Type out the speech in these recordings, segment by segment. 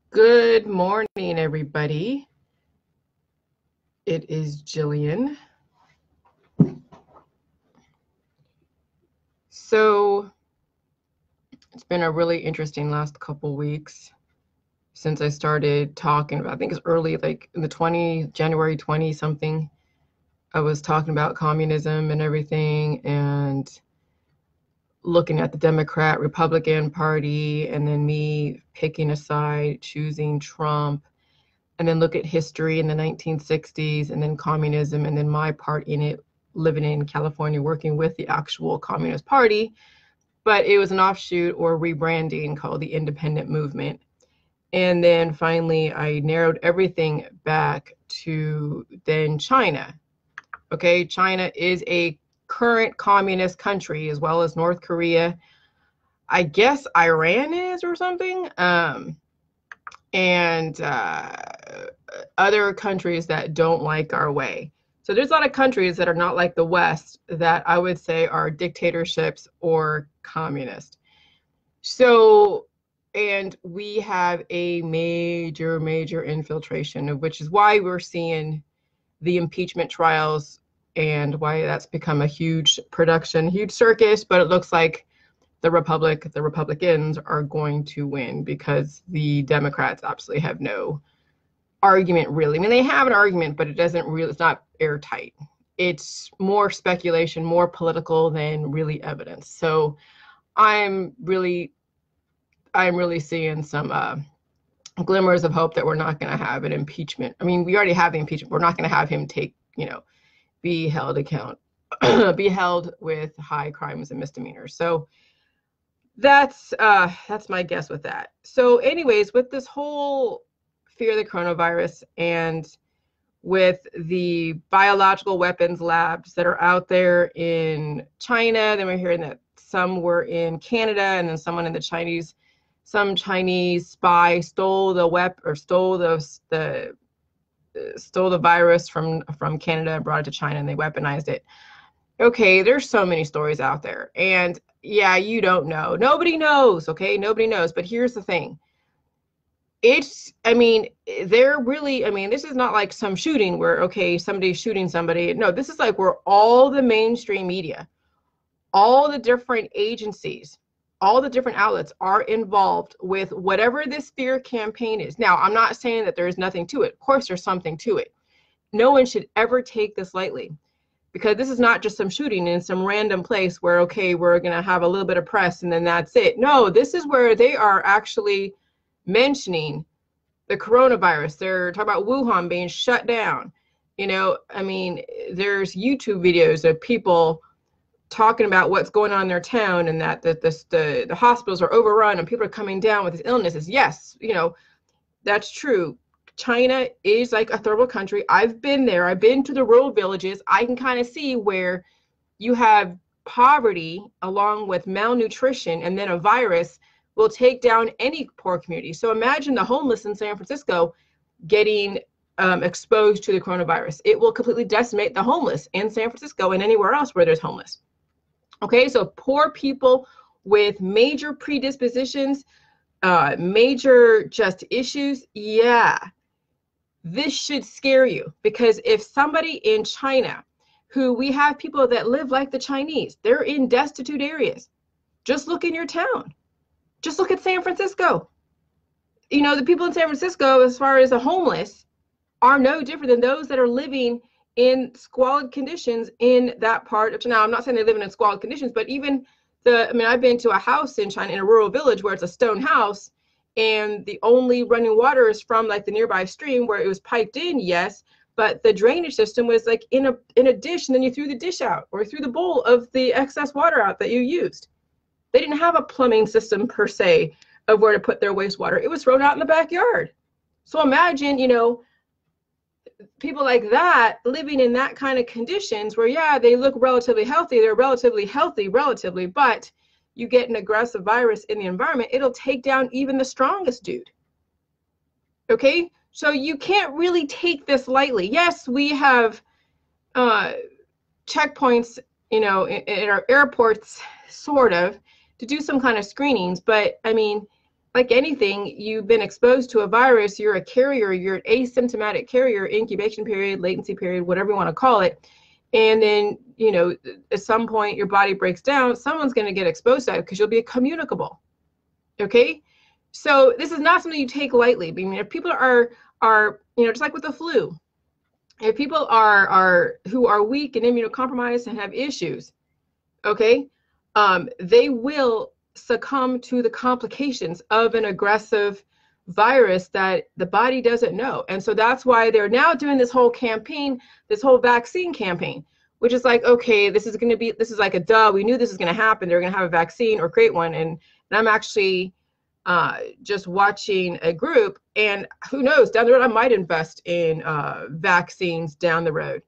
Good morning, everybody. It is Jillian. So it's been a really interesting last couple weeks since I started talking about, I think it's early, like in the January 20 something, I was talking about communism and everything and looking at the Democrat Republican Party and then me picking a side, choosing Trump, and then look at history in the 1960s and then communism and then my part in it, living in California, working with the actual Communist Party. But it was an offshoot or rebranding called the Independent Movement. And then finally, I narrowed everything back to then China. Okay, China is a current communist country as well as North Korea. I guess Iran is or something. And other countries that don't like our way. So there's a lot of countries that are not like the West that I would say are dictatorships or communist. So, and we have a major infiltration, which is why we're seeing the impeachment trials and why that's become a huge production, huge circus, but it looks like the Republicans are going to win because the Democrats absolutely have no argument, really. I mean, they have an argument, but it doesn't really, it's not airtight. It's more speculation, more political than really evidence. So I'm really seeing some glimmers of hope that we're not going to have an impeachment. I mean, we already have the impeachment. We're not going to have him be held be held with high crimes and misdemeanors. So that's my guess with that. So anyways, with this whole fear of the coronavirus and with the biological weapons labs that are out there in China, then we're hearing that some were in Canada and then some Chinese spy stole the virus from Canada and brought it to China and they weaponized it. Okay, there's so many stories out there. And yeah, you don't know. Nobody knows, okay? Nobody knows. But here's the thing. This is not like some shooting where, okay, somebody's shooting somebody. No, this is like where all the mainstream media, all the different agencies, all the different outlets are involved with whatever this fear campaign is. Now, I'm not saying that there is nothing to it. Of course, there's something to it. No one should ever take this lightly. Because this is not just some shooting in some random place where, okay, we're going to have a little bit of press and then that's it. No, this is where they are actually mentioning the coronavirus. They're talking about Wuhan being shut down. There's YouTube videos of people talking about what's going on in their town and that the hospitals are overrun and people are coming down with these illnesses. Yes, that's true. China is like a third world country. I've been there. I've been to the rural villages. I can kind of see where you have poverty along with malnutrition, and then a virus will take down any poor community. So imagine the homeless in San Francisco getting exposed to the coronavirus. It will completely decimate the homeless in San Francisco and anywhere else where there's homeless. Okay, so poor people with major predispositions, major just issues, yeah. This should scare you, because if somebody in China, who we have people that live like the Chinese, they're in destitute areas. Just look in your town. Just look at San Francisco. The people in San Francisco, as far as the homeless, are no different than those that are living in squalid conditions in that part of China. Now, I'm not saying they live in squalid conditions, but even I've been to a house in China in a rural village where it's a stone house, and the only running water is from like the nearby stream where it was piped in, yes, but the drainage system was like in a dish, and then you threw the dish out or threw the bowl of the excess water out that you used. They didn't have a plumbing system per se of where to put their wastewater. It was thrown out in the backyard. So imagine, people like that living in that kind of conditions where, yeah, they look relatively healthy. They're relatively healthy, but you get an aggressive virus in the environment, it'll take down even the strongest dude. Okay, so you can't really take this lightly. Yes, we have checkpoints, in our airports, sort of, to do some kind of screenings. But I mean, like anything, you've been exposed to a virus, you're a carrier, you're an asymptomatic carrier, incubation period, latency period, whatever you want to call it. And then, you know, at some point your body breaks down, someone's going to get exposed to that because you'll be communicable. Okay? So this is not something you take lightly. I mean, if people are, you know, just like with the flu, if people who are weak and immunocompromised and have issues, okay, they will succumb to the complications of an aggressive virus that the body doesn't know. And so that's why they're now doing this whole campaign, this whole vaccine campaign, which is like, okay, this is like a duh. We knew this was going to happen. They're going to have a vaccine or create one. And I'm actually just watching a group, and who knows, down the road, I might invest in vaccines down the road,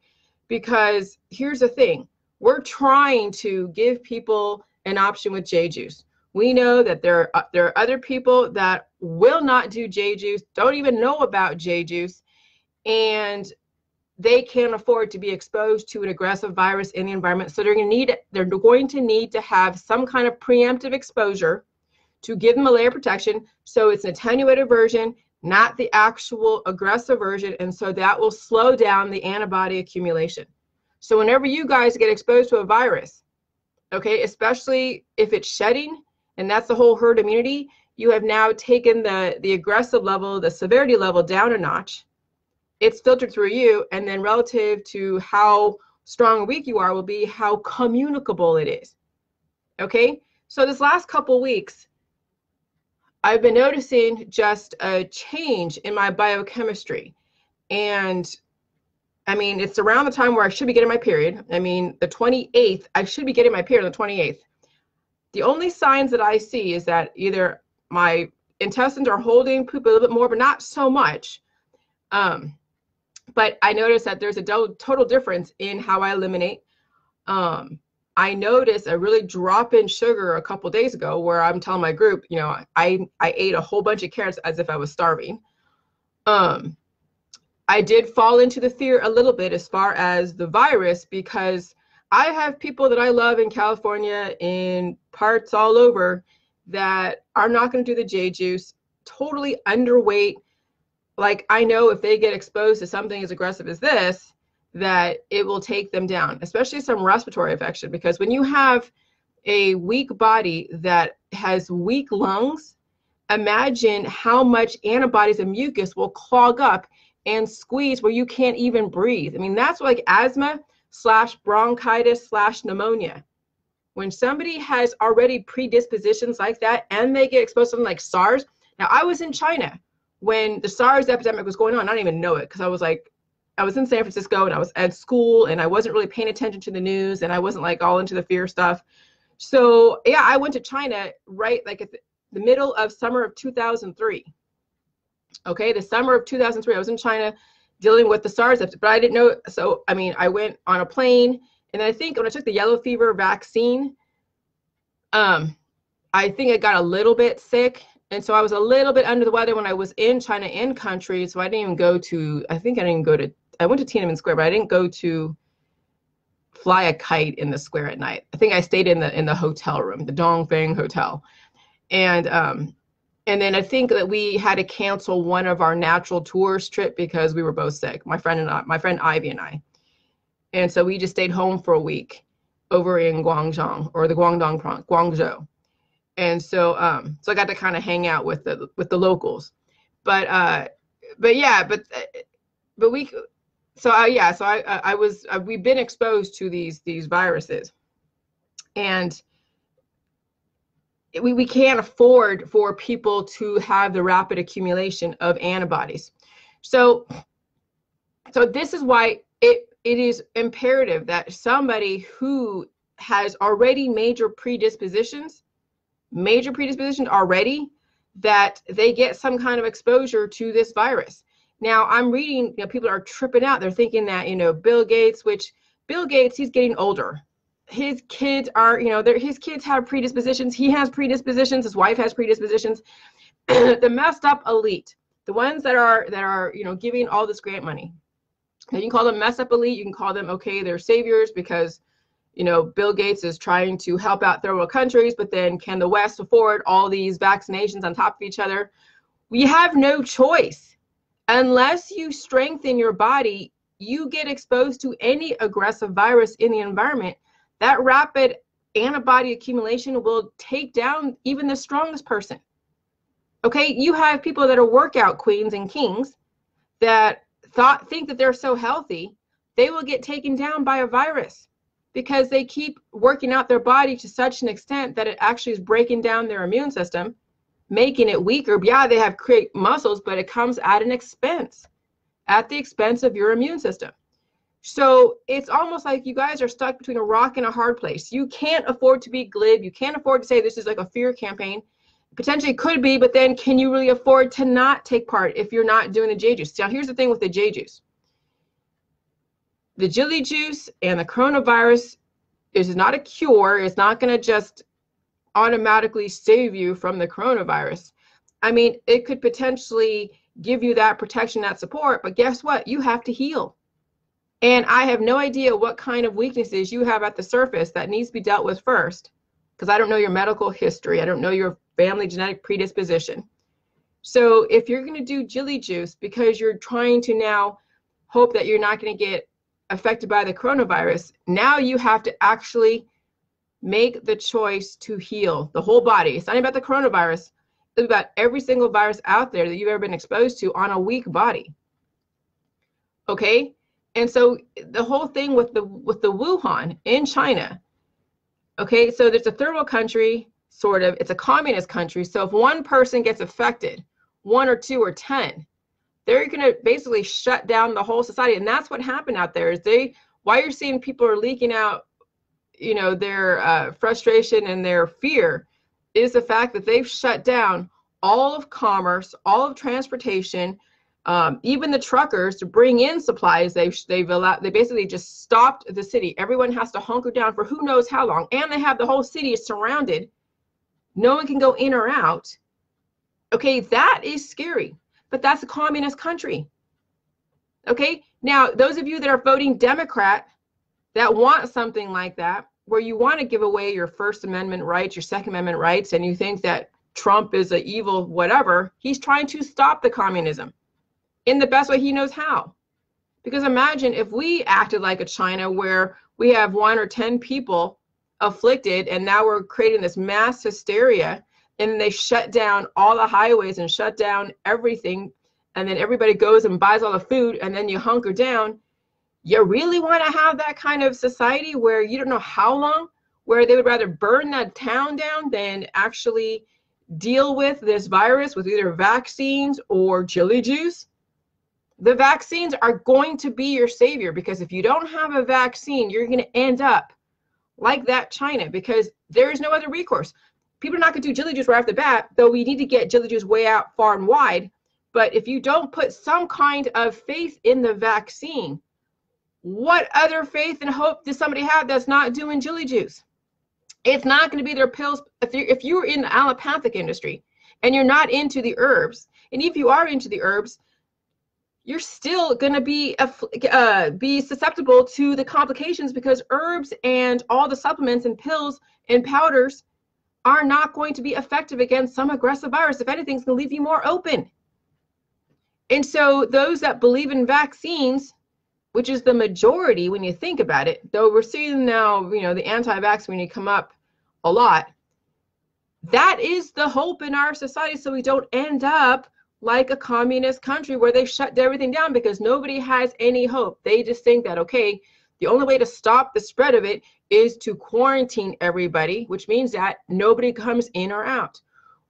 because here's the thing. We're trying to give people an option with J juice. We know that there are other people that will not do J juice, don't even know about J juice, and they can't afford to be exposed to an aggressive virus in the environment. So they're going to need to have some kind of preemptive exposure to give them a layer of protection. So it's an attenuated version, not the actual aggressive version. And so that will slow down the antibody accumulation. So whenever you guys get exposed to a virus, okay, especially if it's shedding, and that's the whole herd immunity, you have now taken the aggressive level, the severity level down a notch. It's filtered through you, and then relative to how strong or weak you are will be how communicable it is. Okay, so this last couple weeks, I've been noticing just a change in my biochemistry. And I mean, it's around the time where I should be getting my period. I mean, the 28th, I should be getting my period on the 28th. The only signs that I see is that either my intestines are holding poop a little bit more, but not so much. But I noticed that there's a total difference in how I eliminate. I noticed a really drop in sugar a couple days ago, where I'm telling my group, you know, I ate a whole bunch of carrots as if I was starving. I did fall into the fear a little bit as far as the virus, because I have people that I love in California, in parts all over, that are not going to do the J juice, totally underweight. Like, I know if they get exposed to something as aggressive as this, that it will take them down, especially some respiratory infection. Because when you have a weak body that has weak lungs, imagine how much antibodies and mucus will clog up and squeeze where you can't even breathe. I mean, that's like asthma / bronchitis / pneumonia. When somebody has already predispositions like that and they get exposed to something like SARS. Now, I was in China when the SARS epidemic was going on. I didn't even know it, because I was in San Francisco and I was at school, and I wasn't really paying attention to the news, and I wasn't like all into the fear stuff. So yeah, I went to China right like at the middle of summer of 2003. Okay, the summer of 2003, I was in China dealing with the SARS, but I didn't know. So, I mean, I went on a plane, and I think when I took the yellow fever vaccine, I think I got a little bit sick. And so I was a little bit under the weather when I was in China in country. So I didn't even go to, I went to Tiananmen Square, but I didn't go to fly a kite in the square at night. I think I stayed in the hotel room, the Dongfeng Hotel. And then I think that we had to cancel one of our natural tours trip because we were both sick, my friend Ivy and I. And so we just stayed home for a week over in Guangzhou, or the Guangzhou. And so so I got to kind of hang out with the locals. But we've been exposed to these viruses, and we can't afford for people to have the rapid accumulation of antibodies. So this is why it is imperative that somebody who has already major predispositions already, that they get some kind of exposure to this virus. Now, I'm reading, people are tripping out. They're thinking that, Bill Gates, he's getting older. His kids are, his kids have predispositions. He has predispositions. His wife has predispositions. The messed up elite, the ones that are, giving all this grant money. Now, you can call them messed up elite. You can call them, okay, they're saviors because, you know, Bill Gates is trying to help out third world countries, but then can the West afford all these vaccinations on top of each other? We have no choice. Unless you strengthen your body, you get exposed to any aggressive virus in the environment. That rapid antibody accumulation will take down even the strongest person. Okay, you have people that are workout queens and kings that think that they're so healthy, they will get taken down by a virus because they keep working out their body to such an extent that it actually is breaking down their immune system, making it weaker. Yeah, they have create muscles, but it comes at an expense, at the expense of your immune system. So it's almost like you guys are stuck between a rock and a hard place. You can't afford to be glib. You can't afford to say this is like a fear campaign. Potentially could be, but then can you really afford to not take part if you're not doing the J juice? Now, here's the thing with the J juice. The Jilly juice and the coronavirus is not a cure. It's not going to just automatically save you from the coronavirus. I mean, it could potentially give you that protection, that support, but guess what? You have to heal. And I have no idea what kind of weaknesses you have at the surface that needs to be dealt with first, because I don't know your medical history. I don't know your family genetic predisposition. So if you're going to do Jilly juice because you're trying to now hope that you're not going to get affected by the coronavirus, now you have to actually make the choice to heal the whole body. It's not about the coronavirus. It's about every single virus out there that you've ever been exposed to on a weak body. Okay? And so the whole thing with the Wuhan in China, okay, so there's a third world country, sort of, it's a communist country. So if one person gets affected, 1 or 2 or 10, they're going to basically shut down the whole society. And that's what happened out there is why you're seeing people are leaking out, you know, their frustration and their fear is the fact that they've shut down all of commerce, all of transportation, even the truckers to bring in supplies. They basically just stopped the city. Everyone has to hunker down for who knows how long. And they have the whole city surrounded. No one can go in or out. Okay, that is scary, but that's a communist country. Okay, now those of you that are voting Democrat that want something like that, where you want to give away your First Amendment rights, your Second Amendment rights, and you think that Trump is an evil whatever, he's trying to stop the communism in the best way he knows how. Because imagine if we acted like a China where we have 1 or 10 people afflicted, and now we're creating this mass hysteria, and they shut down all the highways and shut down everything, and then everybody goes and buys all the food, and then you hunker down. You really want to have that kind of society where you don't know how long, where they would rather burn that town down than actually deal with this virus with either vaccines or Jilly juice? The vaccines are going to be your savior, because if you don't have a vaccine, you're going to end up like that China, because there is no other recourse. People are not going to do Jilly juice right off the bat, though we need to get Jilly juice way out far and wide. But if you don't put some kind of faith in the vaccine, what other faith and hope does somebody have that's not doing Jilly juice? It's not going to be their pills. If you're in the allopathic industry and you're not into the herbs, and if you are into the herbs, you're still going to be susceptible to the complications, because herbs and all the supplements and pills and powders are not going to be effective against some aggressive virus. If anything, it's going to leave you more open. And so those that believe in vaccines, which is the majority when you think about it, though we're seeing now, you know, the anti-vax when you come up a lot, that is the hope in our society, so we don't end up like a communist country where they shut everything down because nobody has any hope. They just think that, okay, the only way to stop the spread of it is to quarantine everybody, which means that nobody comes in or out.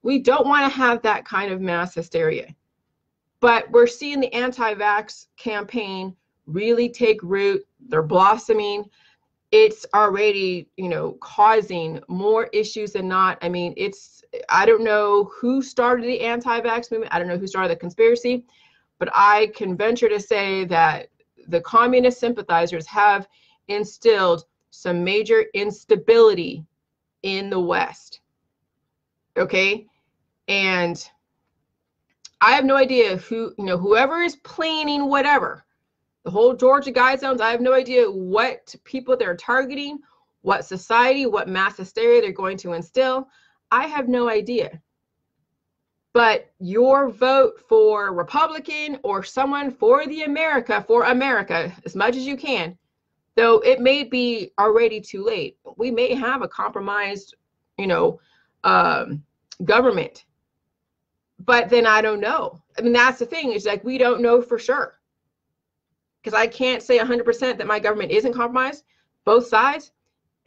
We don't want to have that kind of mass hysteria. But we're seeing the anti-vax campaign really take root. They're blossoming. It's already, you know, causing more issues than not. I mean, I don't know who started the anti-vax movement. I don't know who started the conspiracy, but I can venture to say that the communist sympathizers have instilled some major instability in the West. Okay? And I have no idea who, you know, whoever is planning whatever, the whole Georgia guide zones, I have no idea what people they're targeting, What society, what mass hysteria they're going to instill, I have no idea. But your vote for Republican or someone for America, as much as you can, though it may be already too late. We may have a compromised, government. But then I don't know. I mean, that's the thing. It's like we don't know for sure. Because I can't say 100% that my government isn't compromised, both sides.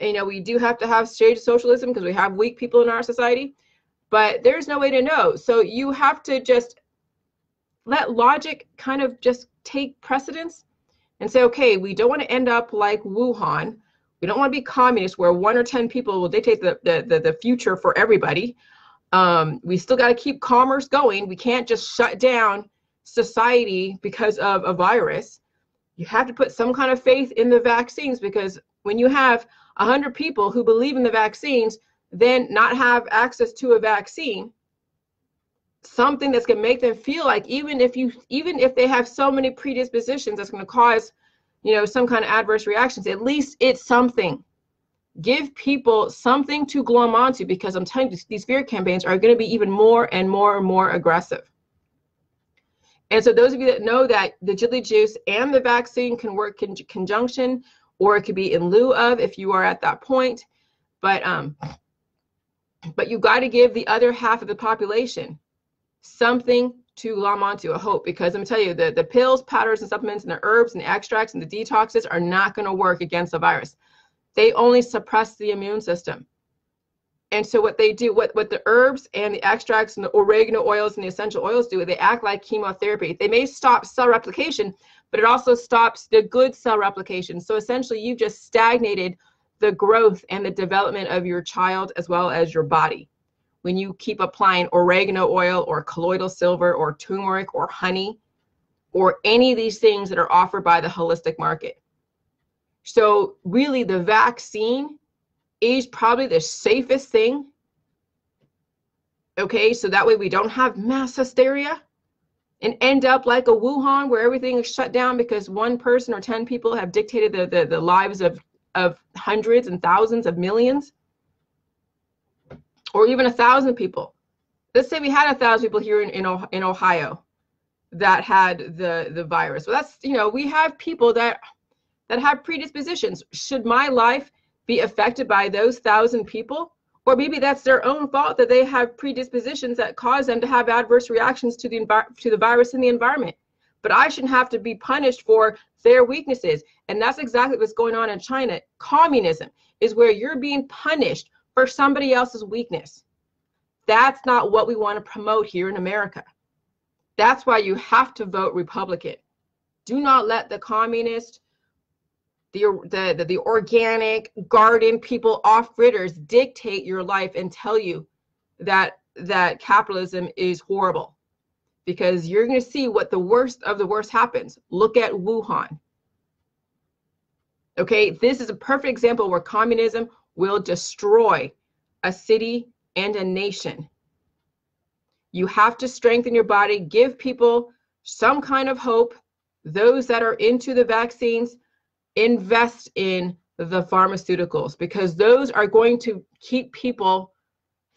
And, we do have to have shades of socialism because we have weak people in our society. But there's no way to know. So you have to just let logic kind of just take precedence and say, okay, we don't want to end up like Wuhan. We don't want to be communist where 1 or 10 people will dictate the future for everybody. We still got to keep commerce going. We can't just shut down society because of a virus. You have to put some kind of faith in the vaccines, because when you have 100 people who believe in the vaccines, then not have access to a vaccine, something that's going to make them feel like even if they have so many predispositions that's going to cause, some kind of adverse reactions, at least it's something. Give people something to glom onto, because I'm telling you, these fear campaigns are going to be even more and more and more aggressive. And so those of you that know that the Jilly juice and the vaccine can work in conjunction, or it could be in lieu of if you are at that point. But you got to give the other half of the population something to glom onto, a hope, because I'm telling you, the pills, powders, and supplements, and the herbs and the extracts and the detoxes are not going to work against the virus. They only suppress the immune system. And so what they do, what the herbs and the extracts and the oregano oils and the essential oils do, they act like chemotherapy. They may stop cell replication, but it also stops the good cell replication. So essentially, you've just stagnated the growth and the development of your child as well as your body. When you keep applying oregano oil or colloidal silver or turmeric or honey or any of these things that are offered by the holistic market. So really, the vaccine is probably the safest thing. Okay, so that way we don't have mass hysteria and end up like a Wuhan where everything is shut down because one person or 10 people have dictated the lives of hundreds and thousands of millions, or even 1,000 people. Let's say we had 1,000 people here in Ohio that had the virus. Well, that's, we have people that have predispositions. Should my life be affected by those 1,000 people? Or maybe that's their own fault that they have predispositions that cause them to have adverse reactions to the virus in the environment. But I shouldn't have to be punished for their weaknesses. And that's exactly what's going on in China. Communism is where you're being punished for somebody else's weakness. That's not what we want to promote here in America. That's why you have to vote Republican. Do not let the communist, the organic garden people, off-gridders dictate your life and tell you that capitalism is horrible, because you're going to see what the worst of the worst happens. Look at Wuhan. Okay, this is a perfect example where communism will destroy a city and a nation. You have to strengthen your body, give people some kind of hope. Those that are into the vaccines, invest in the pharmaceuticals, because those are going to keep people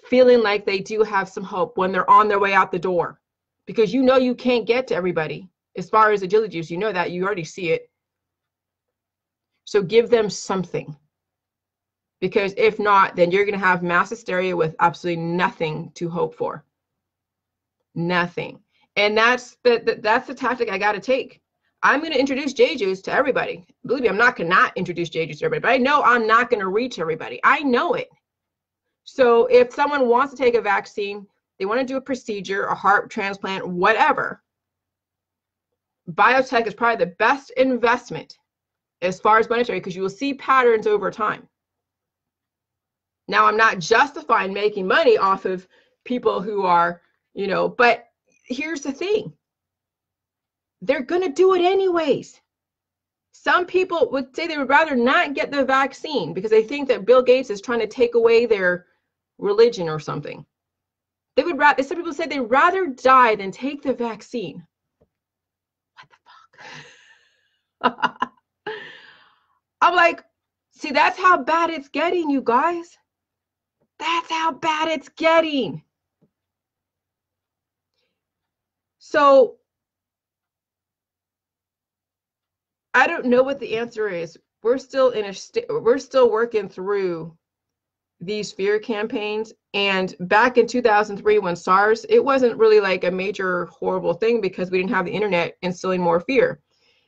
feeling like they do have some hope when they're on their way out the door, because you can't get to everybody. As far as the Jilly juice, that you already see it. So give them something, because if not, then you're going to have mass hysteria with absolutely nothing to hope for. Nothing. And that's the tactic I got to take. I'm going to introduce J-Juice to everybody. Believe me, I'm not going to not introduce J-Juice to everybody, but I know I'm not going to reach everybody. I know it. So if someone wants to take a vaccine, they want to do a procedure, a heart transplant, whatever, biotech is probably the best investment as far as monetary, because you will see patterns over time. Now, I'm not justifying making money off of people who are, but here's the thing. They're going to do it anyways. Some people would say they would rather not get the vaccine because they think that Bill Gates is trying to take away their religion or something. Some people say they'd rather die than take the vaccine. What the fuck? I'm like, See, that's how bad it's getting, you guys. That's how bad it's getting. So I don't know what the answer is. We're still working through these fear campaigns. And back in 2003, when SARS, it wasn't really like a major horrible thing because we didn't have the internet instilling more fear.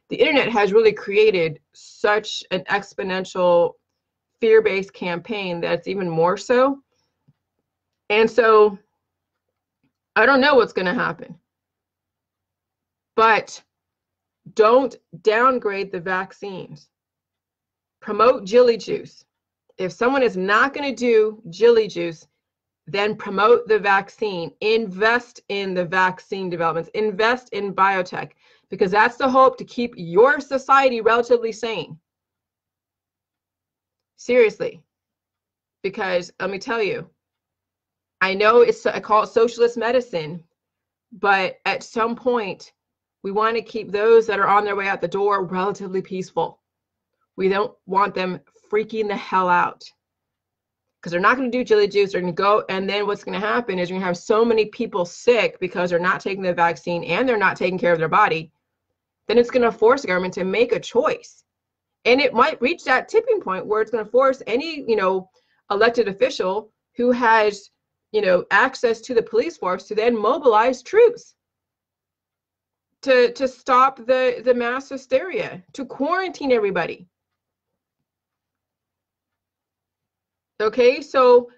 The internet has really created such an exponential fear-based campaign that's even more so. And so I don't know what's going to happen. But don't downgrade the vaccines. Promote Jilly Juice. If someone is not going to do Jilly Juice, then promote the vaccine. Invest in the vaccine developments. Invest in biotech, because that's the hope to keep your society relatively sane. Seriously. Because let me tell you, I know I call it socialist medicine, but at some point, we want to keep those that are on their way out the door relatively peaceful. We don't want them freaking the hell out, because they're not going to do Jilly Juice. They're going to go, and then what's going to happen is you're going to have so many people sick because they're not taking the vaccine and they're not taking care of their body. Then it's going to force the government to make a choice. And it might reach that tipping point where it's going to force any, elected official who has, access to the police force to then mobilize troops to stop the mass hysteria, to quarantine everybody. Okay, so,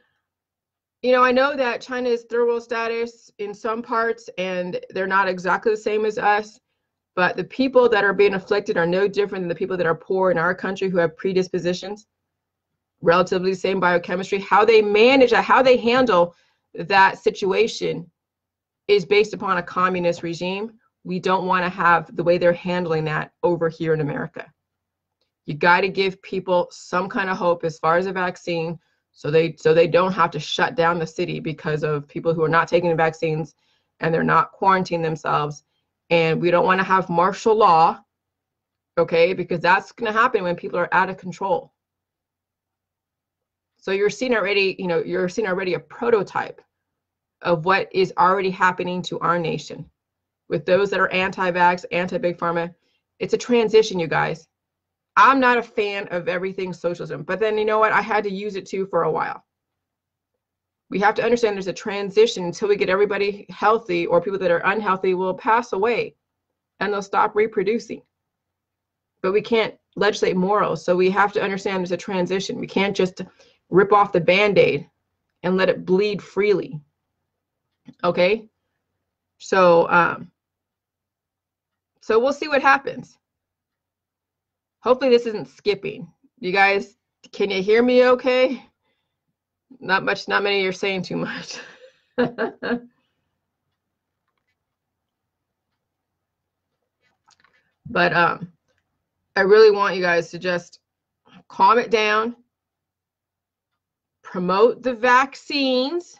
I know that China is third world status in some parts, and they're not exactly the same as us, but the people that are being afflicted are no different than the people that are poor in our country who have predispositions, relatively the same biochemistry. How they manage that, how they handle that situation is based upon a communist regime. We don't want to have the way they're handling that over here in America. You got to give people some kind of hope as far as a vaccine, so they don't have to shut down the city because of people who are not taking the vaccines and they're not quarantining themselves. And we don't want to have martial law, okay, because that's going to happen when people are out of control. So you're seeing already, a prototype of what is already happening to our nation with those that are anti-vax, anti-big pharma. It's a transition, you guys. I'm not a fan of everything socialism, but then you know what? I had to use it too for a while. We have to understand there's a transition until we get everybody healthy, or people that are unhealthy will pass away and they'll stop reproducing. But we can't legislate morals, so we have to understand there's a transition. We can't just rip off the Band-Aid and let it bleed freely. Okay? So we'll see what happens. Hopefully this isn't skipping. You guys, can you hear me okay? Not many are saying too much. But I really want you guys to just calm it down, promote the vaccines,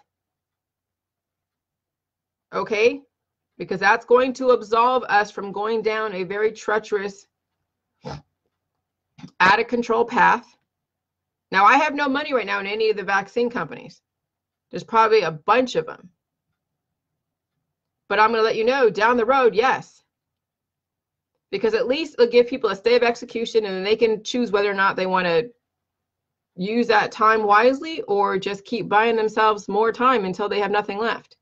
okay? Because that's going to absolve us from going down a very treacherous, out of control path. Now, I have no money right now in any of the vaccine companies. There's probably a bunch of them. But I'm going to let you know down the road, yes. Because at least it'll give people a stay of execution, and then they can choose whether or not they want to use that time wisely or just keep buying themselves more time until they have nothing left.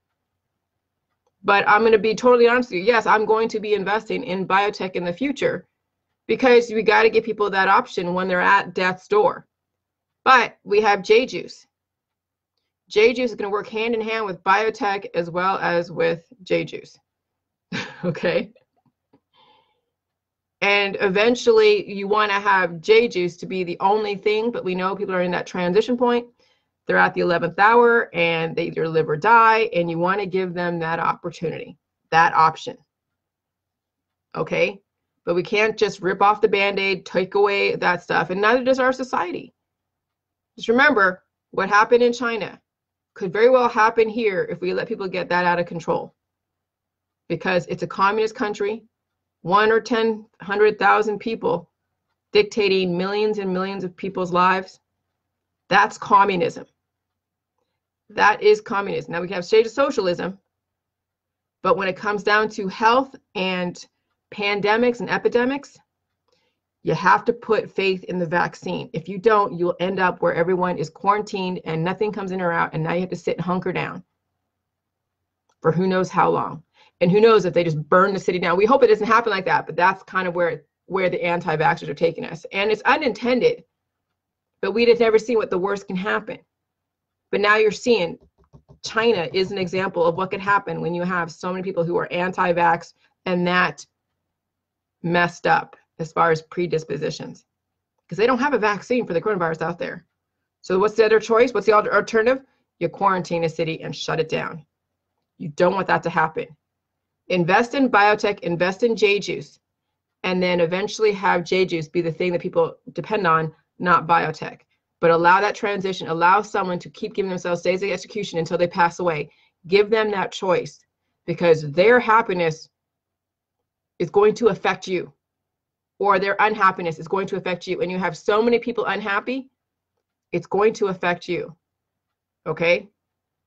But I'm going to be totally honest with you. Yes, I'm going to be investing in biotech in the future, because we got to give people that option when they're at death's door. But we have J-Juice. J-Juice is going to work hand in hand with biotech as well as with J-Juice. Okay? And eventually you want to have J-Juice to be the only thing, but we know people are in that transition point. They're at the 11th hour and they either live or die, and you want to give them that opportunity, that option. Okay? But we can't just rip off the Band-Aid, take away that stuff, and neither does our society. Just remember, what happened in China could very well happen here if we let people get that out of control. Because it's a communist country, 1 or 10, 100,000 people, dictating millions and millions of people's lives. That's communism. That is communism. Now we can have shades of socialism, but when it comes down to health and pandemics and epidemics, you have to put faith in the vaccine. If you don't, you'll end up where everyone is quarantined and nothing comes in or out, and now you have to sit and hunker down for who knows how long. And who knows if they just burn the city down. We hope it doesn't happen like that, but that's kind of where the anti-vaxxers are taking us. And it's unintended, but we'd have never seen what the worst can happen. But now you're seeing China is an example of what could happen when you have so many people who are anti-vax and that messed up as far as predispositions, because they don't have a vaccine for the coronavirus out there. So what's the other choice? What's the alternative? You quarantine a city and shut it down. You don't want that to happen. Invest in biotech, invest in J-Juice, and then eventually have J-Juice be the thing that people depend on, not biotech. But allow that transition, allow someone to keep giving themselves days of execution until they pass away. Give them that choice, because their happiness is going to affect you, or their unhappiness is going to affect you. And you have so many people unhappy, it's going to affect you. Okay?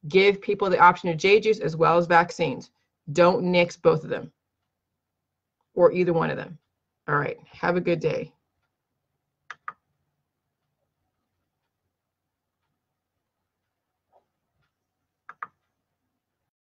Give people the option of J-Juice as well as vaccines. Don't nix both of them or either one of them. All right. Have a good day.